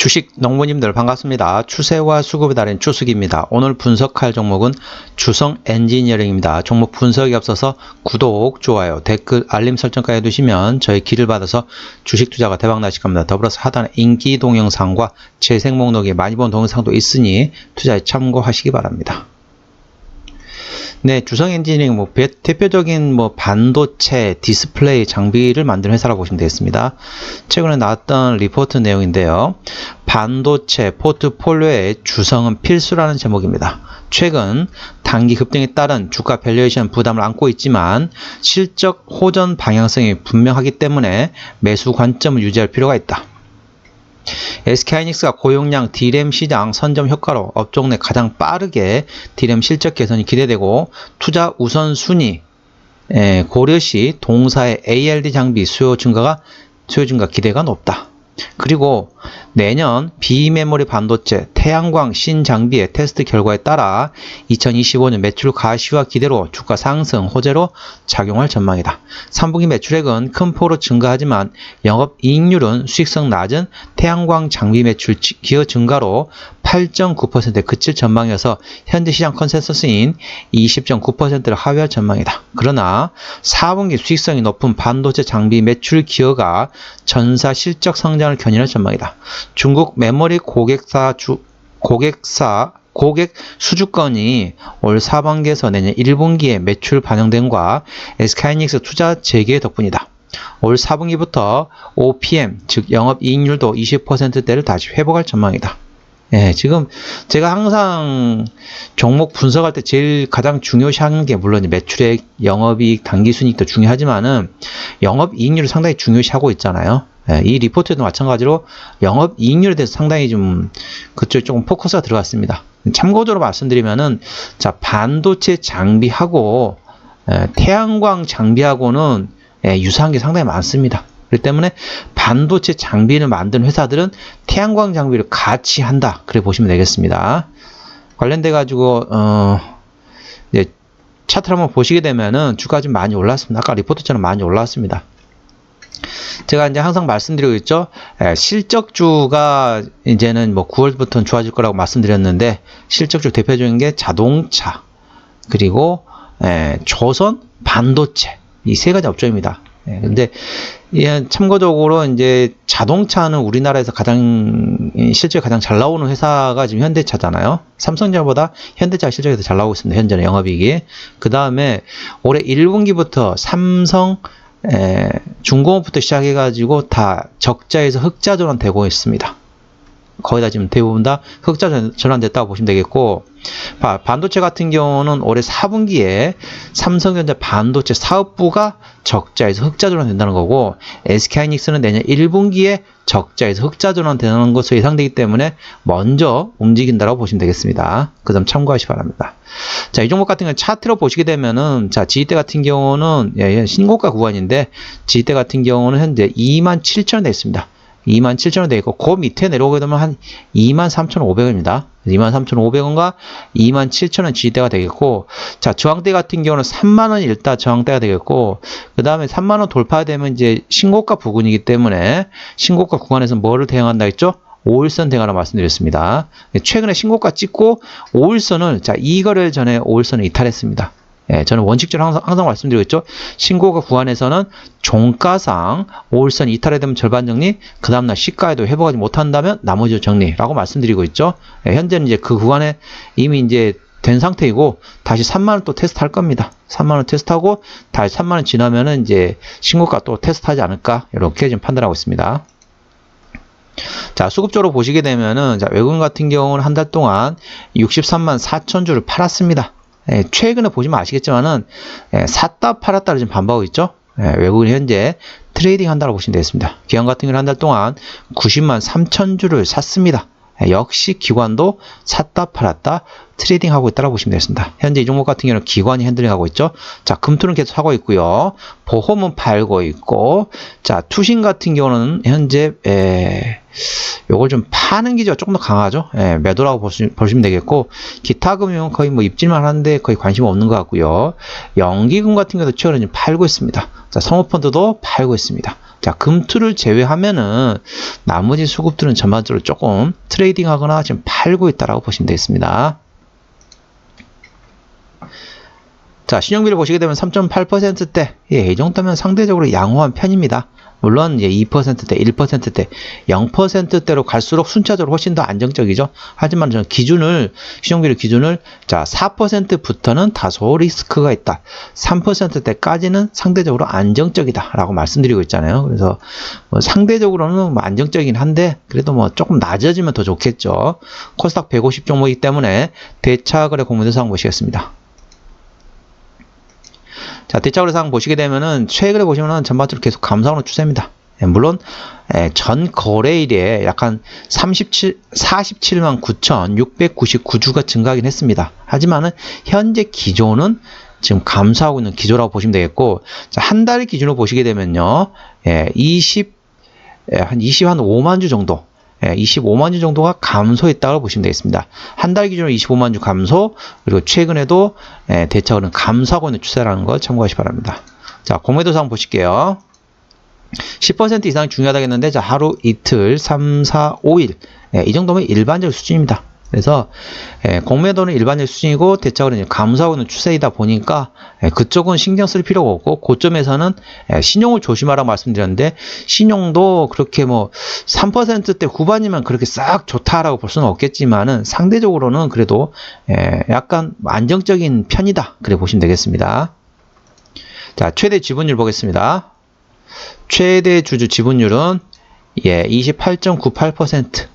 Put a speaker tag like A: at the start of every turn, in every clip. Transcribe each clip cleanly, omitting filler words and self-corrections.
A: 주식 농부님들 반갑습니다. 추세와 수급에 달인 추석입니다. 오늘 분석할 종목은 주성 엔지니어링입니다. 종목 분석이 앞서서 구독, 좋아요, 댓글, 알림 설정까지 해두시면 저희 길을 받아서 주식 투자가 대박 나실 겁니다. 더불어서 하단에 인기 동영상과 재생 목록에 많이 본 동영상도 있으니 투자에 참고하시기 바랍니다. 네, 주성 엔지니어링 대표적인 반도체, 디스플레이 장비를 만드는 회사라고 보시면 되겠습니다. 최근에 나왔던 리포트 내용인데요. 반도체 포트폴리오에 주성은 필수라는 제목입니다. 최근 단기 급등에 따른 주가 밸류에이션 부담을 안고 있지만 실적 호전 방향성이 분명하기 때문에 매수 관점을 유지할 필요가 있다. SK하이닉스가 고용량 D램 시장 선점 효과로 업종 내 가장 빠르게 D램 실적 개선이 기대되고 투자 우선순위 고려시 동사의 ALD 장비 수요 증가 기대가 높다. 그리고 내년 비메모리 반도체 태양광 신장비의 테스트 결과에 따라 2025년 매출 가시화 기대로 주가 상승 호재로 작용할 전망이다. 3분기 매출액은 큰 폭으로 증가하지만 영업이익률은 수익성 낮은 태양광 장비 매출 기여 증가로 8.9%에 그칠 전망이어서 현재 시장 컨센서스인 20.9%를 하회할 전망이다. 그러나 4분기 수익성이 높은 반도체 장비 매출 기여가 전사 실적 성장을 견인할 전망이다. 중국 메모리 고객 수주권이 올 4분기에서 내년 1분기에 매출 반영됨과 SK하이닉스 투자 재개 덕분이다. 올 4분기부터 OPM, 즉 영업이익률도 20%대를 다시 회복할 전망이다. 지금 제가 항상 종목 분석할 때 제일 가장 중요시하는 게 물론 매출액, 영업이익, 당기순이익도 중요하지만은 영업이익률을 상당히 중요시하고 있잖아요. 이 리포트에도 마찬가지로 영업이익률에 대해서 상당히 그쪽에 조금 포커스가 들어갔습니다. 참고적으로 말씀드리면은 반도체 장비하고 태양광 장비하고는 유사한 게 상당히 많습니다. 그렇기 때문에 반도체 장비를 만드는 회사들은 태양광 장비를 같이 한다. 그래 보시면 되겠습니다. 관련돼 가지고 차트를 한번 보시게 되면은 주가 좀 많이 올랐습니다. 아까 리포트처럼 많이 올랐습니다. 제가 이제 항상 말씀드리고 있죠. 실적주가 이제는 9월부터는 좋아질 거라고 말씀드렸는데 실적주 대표적인 게 자동차 그리고 조선, 반도체 이 세 가지 업종입니다. 근데 참고적으로 이제 자동차는 우리나라에서 실적이 가장 잘 나오는 회사가 지금 현대차잖아요. 삼성전자보다 현대차가 실적이 더 잘 나오고 있습니다. 현재는 영업이익이. 그 다음에 올해 1분기부터 삼성 중공업부터 시작해가지고 다 적자에서 흑자 전환되고 있습니다. 거의 다 지금 대부분 다 흑자 전환됐다고 보시면 되겠고, 반도체 같은 경우는 올해 4분기에 삼성전자 반도체 사업부가 적자에서 흑자 전환된다는 거고, SK하이닉스는 내년 1분기에 적자에서 흑자 전환되는 것으로 예상되기 때문에 먼저 움직인다고 보시면 되겠습니다. 그 점 참고하시기 바랍니다. 이 종목 같은 경우는 차트로 보시게 되면은, 지지대 같은 경우는 신고가 구간인데, 지지대 같은 경우는 현재 27,000원 되어 있습니다. 27,000원 되어 있고, 그 밑에 내려오게 되면 한 23,500원입니다. 23,500원과 27,000원 지지대가 되겠고, 저항대 같은 경우는 3만원이 일단 저항대가 되겠고, 그 다음에 3만원 돌파되면 이제 신고가 부근이기 때문에, 신고가 구간에서 뭐를 대응한다 했죠? 5일선 대응하라고 말씀드렸습니다. 최근에 신고가 찍고, 5일선을, 이거를 전에 5일선을 이탈했습니다. 저는 원칙적으로 항상 말씀드리고 있죠. 신고가 구간에서는 종가상 5일선 이탈에 되면 절반 정리, 그 다음날 시가에도 회복하지 못한다면 나머지 정리라고 말씀드리고 있죠. 현재는 이제 그 구간에 이미 이제 된 상태이고, 다시 3만원 또 테스트 할 겁니다. 3만원 테스트하고, 다시 3만원 지나면은 이제 신고가 또 테스트 하지 않을까, 이렇게 지금 판단하고 있습니다. 수급적으로 보시게 되면은, 외국인 같은 경우는 한 달 동안 63만 4천 주를 팔았습니다. 최근에 보시면 아시겠지만은 샀다 팔았다를 지금 반복하고 있죠. 외국인 현재 트레이딩 한다고 보시면 되겠습니다. 기관 같은 경우는 한 달 동안 90만 3천 주를 샀습니다. 역시 기관도 샀다 팔았다 트레이딩 하고 있다고 보시면 되겠습니다. 현재 이 종목 같은 경우는 기관이 핸들링 하고 있죠. 금토는 계속 하고 있고요. 보험은 팔고 있고, 투신 같은 경우는 현재 요걸 좀 파는 기조가 조금 더 강하죠. 매도라고 보시면 되겠고, 기타 금융은 거의 입질만 하는데 거의 관심 없는 것 같고요. 연기금 같은 경우도 최근에 좀 팔고 있습니다. 사모펀드도 팔고 있습니다. 자, 금투를 제외하면은 나머지 수급들은 전반적으로 조금 트레이딩 하거나 지금 팔고 있다라고 보시면 되겠습니다. 자, 신용비를 보시게 되면 3.8%대, 예, 이 정도면 상대적으로 양호한 편입니다. 물론 이제 2%대, 1%대, 0%대로 갈수록 순차적으로 훨씬 더 안정적이죠. 하지만 저는 신용비를 기준을 자, 4%부터는 다소 리스크가 있다. 3%대까지는 상대적으로 안정적이다라고 말씀드리고 있잖아요. 그래서 뭐 상대적으로는 뭐 안정적이긴 한데 그래도 뭐 조금 낮아지면 더 좋겠죠. 코스닥 150 종목이기 때문에 대차거래 공모대상 보시겠습니다. 자, 대차거래 상황 보시게 되면은 최근에 보시면은 전반적으로 계속 감소하는 추세입니다. 예, 물론 전 거래일에 약간 47만 9,699주가 증가하긴 했습니다. 하지만은 현재 기조는 지금 감소하고 있는 기조라고 보시면 되겠고, 자, 한 달 기준으로 보시게 되면요, 한 25만 주 정도, 25만 주 정도가 감소했다고 보시면 되겠습니다. 한 달 기준으로 25만 주 감소, 그리고 최근에도 대차거래는 감소하고 있는 추세라는 걸 참고하시기 바랍니다. 자, 공매도상 보실게요. 10% 이상 중요하다겠는데, 자, 하루, 이틀, 3, 4, 5일. 이 정도면 일반적 수준입니다. 그래서 공매도는 일반적 수준이고 대차거래는 감소하고 있는 추세이다 보니까 그쪽은 신경 쓸 필요가 없고, 고점에서는 신용을 조심하라고 말씀드렸는데, 신용도 그렇게 뭐 3%대 후반이면 그렇게 싹 좋다라고 볼 수는 없겠지만은 상대적으로는 그래도 약간 안정적인 편이다, 그래 보시면 되겠습니다. 자, 최대 지분율 보겠습니다. 최대 주주 지분율은 28.98%.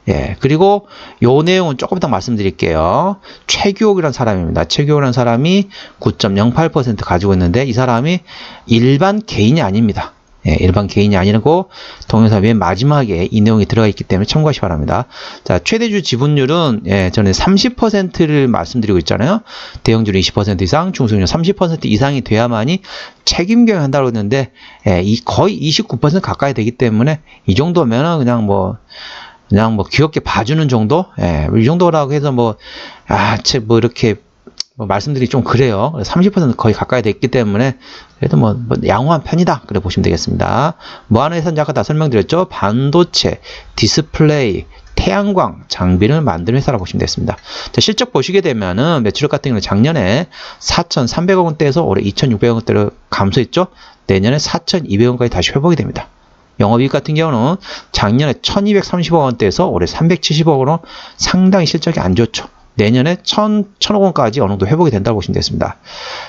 A: 예, 그리고 요 내용은 조금 더 말씀드릴게요. 최규옥이라는 사람입니다. 최규옥이라는 사람이 9.08% 가지고 있는데, 이 사람이 일반 개인이 아닙니다. 예, 일반 개인이 아니고 동영상 맨 마지막에 이 내용이 들어가 있기 때문에 참고하시기 바랍니다. 자, 최대주 지분율은 저는 30%를 말씀드리고 있잖아요. 대형주는 20% 이상, 중소기업은 30% 이상이 돼야만이 책임 경영 한다고 했는데 거의 29% 가까이 되기 때문에 이 정도면은 그냥 뭐 귀엽게 봐주는 정도? 이 정도라고 해서 이렇게 말씀드리기 좀 그래요. 30% 거의 가까이 됐기 때문에 그래도 뭐 양호한 편이다, 그래 보시면 되겠습니다. 무한회선 아까 다 설명드렸죠. 반도체, 디스플레이, 태양광 장비를 만드는 회사라고 보시면 되겠습니다. 자, 실적 보시게 되면은 매출액 같은 경우는 작년에 4,300억 원대에서 올해 2,600억 원대로 감소했죠. 내년에 4,200원까지 다시 회복이 됩니다. 영업이익 같은 경우는 작년에 1,230억 원대에서 올해 370억 원으로 상당히 실적이 안 좋죠. 내년에 1,000억 원까지 어느 정도 회복이 된다고 보시면 되겠습니다.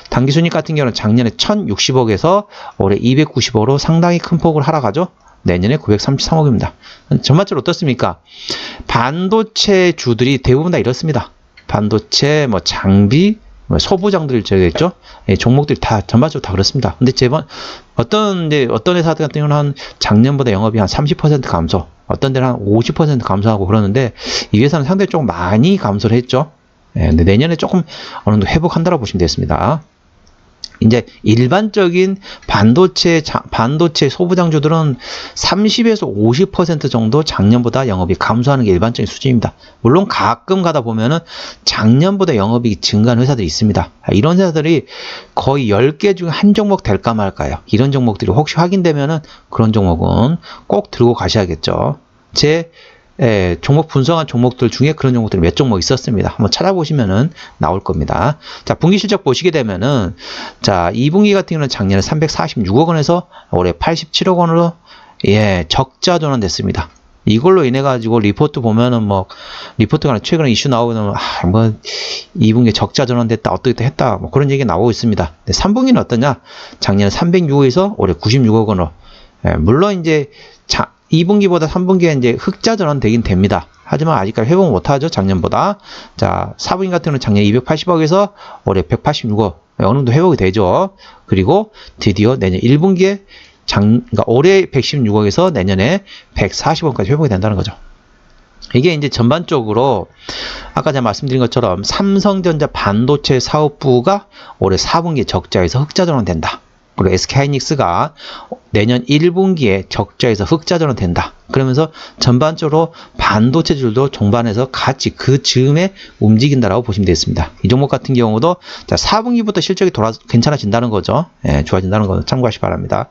A: 당기순이익 같은 경우는 작년에 1,060억에서 올해 290억으로 상당히 큰 폭으로 하락하죠. 내년에 933억입니다. 전반적으로 어떻습니까? 반도체 주들이 대부분 다 이렇습니다. 반도체, 장비, 소부장들 저겠죠? 종목들이 다 전반적으로 다 그렇습니다. 근데 어떤 회사들 같은 경우는 한 작년보다 영업이 한 30% 감소, 어떤 데는 한 50% 감소하고 그러는데, 이 회사는 상당히 조금 많이 감소를 했죠. 근데 내년에 조금 어느 정도 회복한다고 보시면 되겠습니다. 이제 일반적인 반도체 소부장주들은 30에서 50% 정도 작년보다 영업이 감소하는 게 일반적인 수준입니다. 물론 가끔 가다 보면은 작년보다 영업이 증가하는 회사들이 있습니다. 이런 회사들이 거의 10개 중에 한 종목 될까 말까요. 이런 종목들이 혹시 확인되면은 그런 종목은 꼭 들고 가셔야겠죠. 종목 분석한 종목들 중에 그런 종목들이 몇 종목 있었습니다. 한번 찾아보시면은 나올 겁니다. 자, 분기 실적 보시게 되면은, 자, 2분기 같은 경우는 작년에 346억 원에서 올해 87억 원으로, 적자 전환됐습니다. 이걸로 인해 가지고 리포트 보면은 리포트가 최근에 이슈 나오면 2분기에 적자 전환됐다, 어떻게 했다, 그런 얘기가 나오고 있습니다. 3분기는 어떠냐? 작년에 306에서 올해 96억 원으로, 물론 이제 2분기보다 3분기에 이제 흑자 전환 되긴 됩니다. 하지만 아직까지 회복 못하죠, 작년보다. 자, 4분기 같은 경우는 작년 280억에서 올해 186억, 어느 정도 회복이 되죠. 그리고 드디어 내년 1분기에 그러니까 올해 116억에서 내년에 140억까지 회복이 된다는 거죠. 이게 이제 전반적으로 아까 제가 말씀드린 것처럼 삼성전자 반도체 사업부가 올해 4분기에 적자에서 흑자 전환된다. 그리고 SK하이닉스가 내년 1분기에 적자에서 흑자 전환된다. 그러면서 전반적으로 반도체줄도 종반에서 같이 그 즈음에 움직인다라고 보시면 되겠습니다. 이 종목 같은 경우도 4분기부터 실적이 괜찮아진다는 거죠. 좋아진다는 거 참고하시기 바랍니다.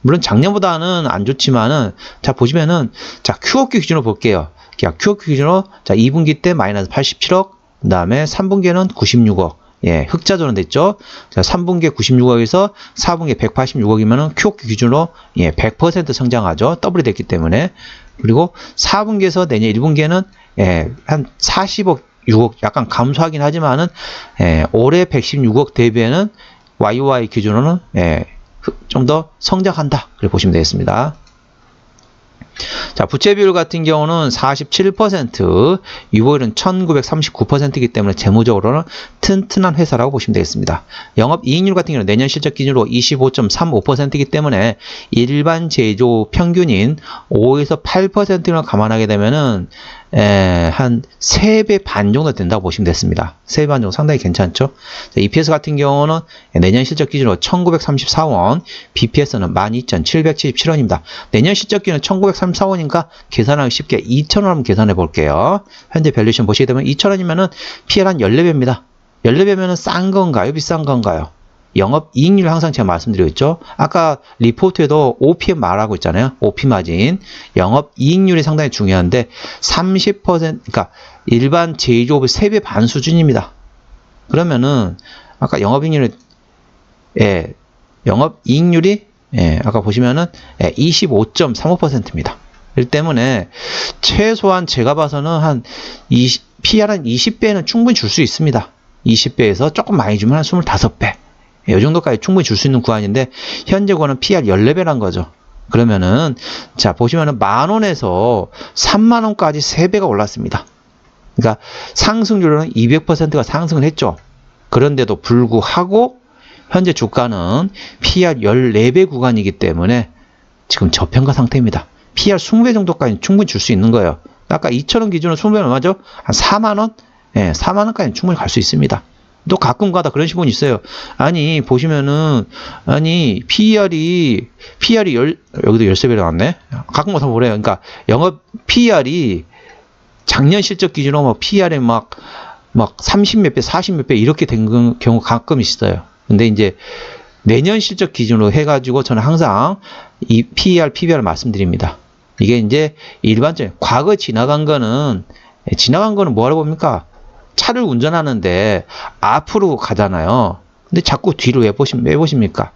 A: 물론 작년보다는 안 좋지만은, 자, 보시면은, 자, QOQ 기준으로 볼게요. QOQ 기준으로, 자, 2분기 때 마이너스 87억, 그 다음에 3분기에는 96억. 예, 흑자 전환됐죠? 자, 3분기에 96억에서 4분기에 186억이면은 QOQ 기준으로, 예, 100% 성장하죠. 더블이 됐기 때문에. 그리고 4분기에서 내년 1분기에는, 예, 한 40억, 6억, 약간 감소하긴 하지만은, 예, 올해 116억 대비에는 YOY 기준으로는, 예, 좀 더 성장한다. 그렇게 보시면 되겠습니다. 자, 부채 비율 같은 경우는 47%, 유보율은 1939%이기 때문에 재무적으로는 튼튼한 회사라고 보시면 되겠습니다. 영업이익률 같은 경우는 내년 실적 기준으로 25.35%이기 때문에 일반 제조 평균인 5에서 8%를 감안하게 되면은 한 3배 반 정도 된다고 보시면 됐습니다. 3배 반 정도 상당히 괜찮죠? 자, EPS 같은 경우는 내년 실적 기준으로 1934원, BPS는 12,777원입니다. 내년 실적 기준은 1934원이니까 계산하기 쉽게 2,000원 한번 계산해 볼게요. 현재 밸류에이션 보시게 되면 2,000원이면은 PL 한 14배입니다. 14배면은 싼 건가요? 비싼 건가요? 영업이익률 항상 제가 말씀드리고 있죠. 아까 리포트에도 OPM 말하고 있잖아요. OP 마진. 영업이익률이 상당히 중요한데 30%, 그러니까 일반 제조업의 3배 반 수준입니다. 그러면은 아까 영업이익률이 아까 보시면은 25.35%입니다. 그렇기 때문에 최소한 제가 봐서는 한 PR 한 20배는 충분히 줄 수 있습니다. 20배에서 조금 많이 주면 한 25배. 이 정도까지 충분히 줄 수 있는 구간인데 현재 구간은 PR 14배란 거죠. 그러면은 자 보시면은 만원에서 3만원까지 3배가 올랐습니다. 그러니까 상승률은 200%가 상승을 했죠. 그런데도 불구하고 현재 주가는 PR 14배 구간이기 때문에 지금 저평가 상태입니다. PR 20배 정도까지 충분히 줄 수 있는 거예요. 아까 2,000원 기준으로 20배는 얼마죠? 한 4만원? 예, 4만원까지 충분히 갈 수 있습니다. 또 가끔 가다 그런 식으로 있어요. 아니, 보시면은, 아니, PER이 여기도 13배 나왔네? 가끔 가다 뭐래요. 그러니까, 영업 PER이 작년 실적 기준으로 뭐 PER이 막 30몇 배, 40몇 배 이렇게 된 경우 가끔 있어요. 근데 이제 내년 실적 기준으로 해가지고 저는 항상 이 PER, PBR을 말씀드립니다. 이게 이제 일반적인, 과거 지나간 거는 뭐라고 봅니까? 차를 운전하는데 앞으로 가잖아요. 근데 자꾸 뒤로 왜 보십니까?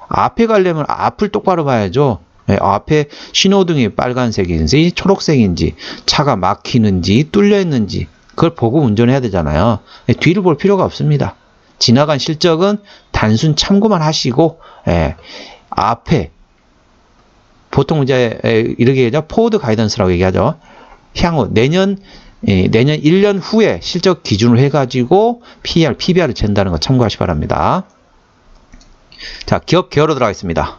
A: 앞에 가려면 앞을 똑바로 봐야죠. 앞에 신호등이 빨간색인지 초록색인지 차가 막히는지 뚫려 있는지 그걸 보고 운전해야 되잖아요. 뒤를 볼 필요가 없습니다. 지나간 실적은 단순 참고만 하시고 앞에 보통 이제 이렇게 얘기하죠. 포워드 가이던스라고 얘기하죠. 향후 내년 1년 후에 실적 기준으로 해가지고 PER, PBR을 잰다는 거 참고하시 기 바랍니다. 자, 기업 개요로 들어가겠습니다.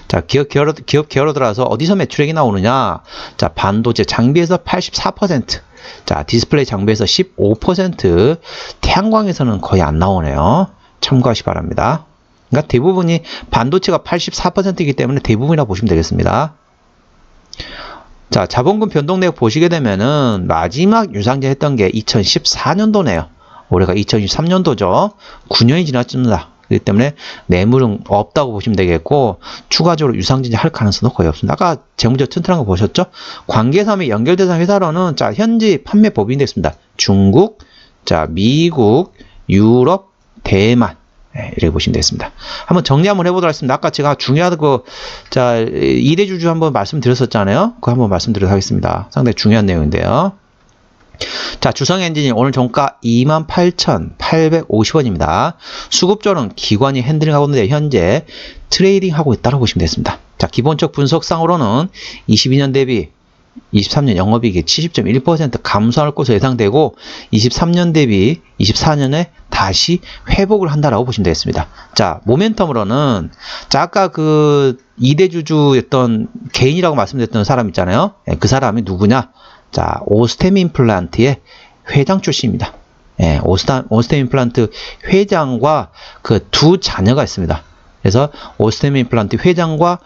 A: 자, 기업 개요로 들어가서 어디서 매출액이 나오느냐? 자, 반도체 장비에서 84%, 자, 디스플레이 장비에서 15%, 태양광에서는 거의 안 나오네요. 참고하시 기 바랍니다. 그러니까 대부분이 반도체가 84%이기 때문에 대부분이라고 보시면 되겠습니다. 자, 자본금 변동 내역 보시게 되면은 마지막 유상증 했던 게 2014년도네요. 올해가 2023년도죠. 9년이 지났습니다. 그렇기 때문에 매물은 없다고 보시면 되겠고 추가적으로 유상증자 할 가능성도 거의 없습니다. 아까 재무적 튼튼한 거 보셨죠? 관계사업에 연결대상 회사로는 자, 현지 판매 법인이 됐습니다. 중국, 자, 미국, 유럽, 대만. 이렇게 보시면 되겠습니다. 한번 정리 한번 해보도록 하겠습니다. 아까 제가 중요하다 자, 2대 주주 한번 말씀드렸었잖아요. 그거 한번 말씀드리도록 하겠습니다. 상당히 중요한 내용인데요. 자, 주성엔지니 오늘 종가 28,850원입니다. 수급조는 기관이 핸들링하고 있는데 현재 트레이딩 하고 있다고 보시면 되겠습니다. 자, 기본적 분석상으로는 22년 대비 23년 영업이익이 70.1% 감소할 것으로 예상되고 23년 대비 24년에 다시 회복을 한다라고 보시면 되겠습니다. 자, 모멘텀으로는 자, 아까 그 2대 주주였던 개인이라고 말씀드렸던 사람 있잖아요. 그 사람이 누구냐? 자, 오스템 임플란트의 회장 출신입니다. 오스템 임플란트 회장과 그 두 자녀가 있습니다. 그래서 오스템 임플란트 회장과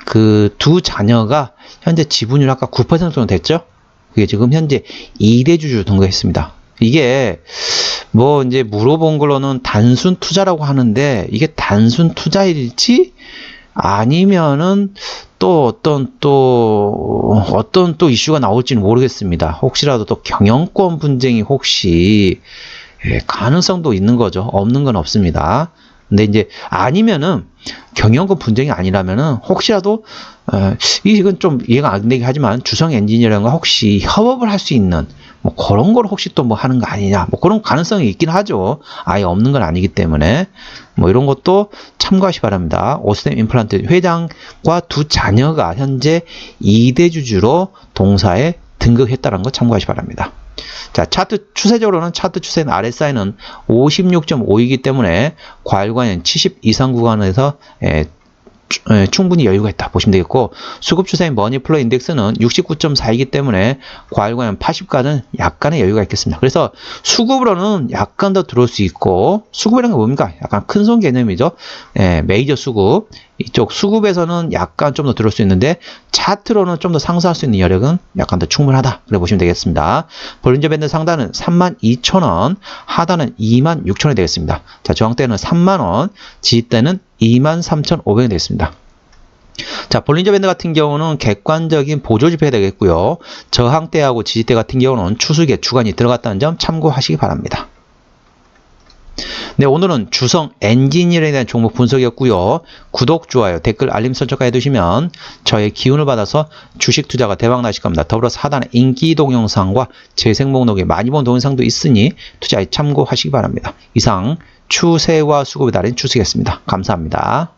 A: 그 두 자녀가 현재 지분율 아까 9% 정도 됐죠? 그게 지금 현재 2대 주주 등록했습니다. 이게 뭐 이제 물어본 걸로는 단순 투자라고 하는데 이게 단순 투자일지 아니면은 또 어떤 또 이슈가 나올지는 모르겠습니다. 혹시라도 또 경영권 분쟁이 혹시 가능성도 있는 거죠. 없는 건 없습니다. 근데 이제 아니면은 경영권 분쟁이 아니라면은 혹시라도 이건 좀 이해가 안 되긴 하지만 주성 엔지니어링과 혹시 협업을 할 수 있는 뭐 그런 걸 혹시 또 뭐 하는 거 아니냐 뭐 그런 가능성이 있긴 하죠. 아예 없는 건 아니기 때문에 뭐 이런 것도 참고하시 바랍니다. 오스템 임플란트 회장과 두 자녀가 현재 2대 주주로 동사에 등극했다는 거 참고하시 바랍니다. 자, 차트 추세적으로는 차트 추세는 RSI는 56.5이기 때문에 과열관은 70 이상 구간에서 충분히 여유가 있다 보시면 되겠고, 수급 추세인 머니플로 인덱스는 69.4이기 때문에 과열관은 80까지는 약간의 여유가 있겠습니다. 그래서 수급으로는 약간 더 들어올 수 있고, 수급이라는 게 뭡니까? 약간 큰손 개념이죠. 메이저 수급. 이쪽 수급에서는 약간 좀 더 들어올 수 있는데 차트로는 좀 더 상승할 수 있는 여력은 약간 더 충분하다. 그래 보시면 되겠습니다. 볼린저 밴드 상단은 32,000원, 하단은 26,000원이 되겠습니다. 자, 저항대는 3만원, 지지대는 23,500원이 되겠습니다. 자, 볼린저 밴드 같은 경우는 객관적인 보조지표가 되겠고요. 저항대하고 지지대 같은 경우는 추세계 주간이 들어갔다는 점 참고하시기 바랍니다. 네, 오늘은 주성 엔지니어링에 대한 종목 분석이었고요. 구독, 좋아요, 댓글, 알림 설정까지 해두시면 저의 기운을 받아서 주식 투자가 대박 나실 겁니다. 더불어서 하단에 인기 동영상과 재생 목록에 많이 본 동영상도 있으니 투자에 참고하시기 바랍니다. 이상 추세와 수급의 달인 추세였습니다. 감사합니다.